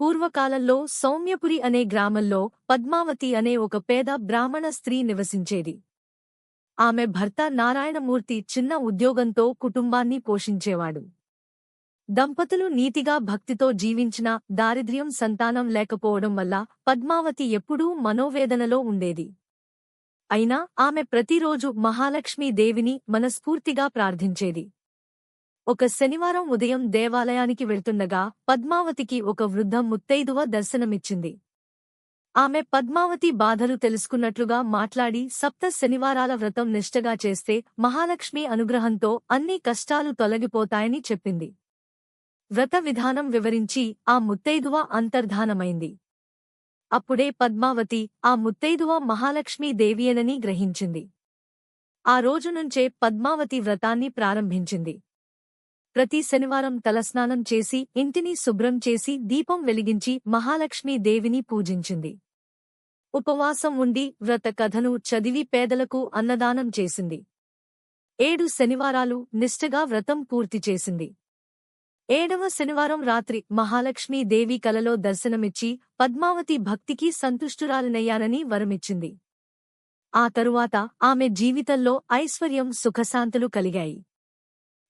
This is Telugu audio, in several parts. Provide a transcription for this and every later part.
పూర్వకాలంలో సౌమ్యపురి అనే గ్రామంలో పద్మావతి అనే ఒక పేద బ్రాహ్మణ స్త్రీ నివసించేది. ఆమె భర్త నారాయణమూర్తి చిన్న ఉద్యోగంతో కుటుంబాన్ని పోషించేవాడు. దంపతులు నీతిగా భక్తితో జీవించినా దారిద్ర్యం సంతానం లేకపోవడం వల్ల పద్మావతి ఎప్పుడూ మనోవేదనలో ఉండేది. అయినా ఆమె ప్రతిరోజు మహాలక్ష్మీదేవిని మనస్ఫూర్తిగా ప్రార్థించేది. ఒక శనివారం ఉదయం దేవాలయానికి వెళ్తుండగా పద్మావతికి ఒక వృద్ధ ముత్తైదువ దర్శనమిచ్చింది. ఆమె పద్మావతి బాధలు తెలుసుకున్నట్లుగా మాట్లాడి సప్త శనివారాల వ్రతం నిష్టగా చేస్తే మహాలక్ష్మి అనుగ్రహంతో అన్ని కష్టాలు తొలగిపోతాయని చెప్పింది. వ్రత విధానం వివరించి ఆ ముత్తైదువ అంతర్ధానమైంది. అప్పుడే పద్మావతి ఆ ముత్తైదువ మహాలక్ష్మీదేవియేనని గ్రహించింది. ఆ రోజునుంచే పద్మావతి వ్రతాన్ని ప్రారంభించింది. ప్రతి శనివారం తలస్నానం చేసి ఇంటిని శుభ్రం చేసి దీపం వెలిగించి మహాలక్ష్మీదేవిని పూజించింది. ఉపవాసం ఉండి వ్రత కథను చదివి పేదలకు అన్నదానం చేసింది. 7 శనివారాలు నిష్టగా వ్రతం పూర్తి చేసింది. 7వ శనివారం రాత్రి మహాలక్ష్మీదేవి కలలో దర్శనమిచ్చి పద్మావతి భక్తికి సంతుష్టురాలినయ్యానని వరమిచ్చింది. ఆ తరువాత ఆమె జీవితంలో ఐశ్వర్యం సుఖశాంతులు కలిగాయి.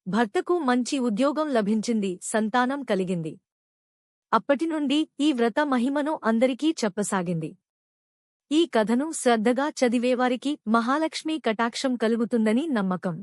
భర్తకు మంచి ఉద్యోగం లభించింది, సంతానం కలిగింది. అప్పటినుండి ఈ వ్రత మహిమను అందరికీ చెప్పసాగింది. ఈ కథను శ్రద్ధగా చదివేవారికి మహాలక్ష్మీ కటాక్షం కలుగుతుందని నమ్మకం.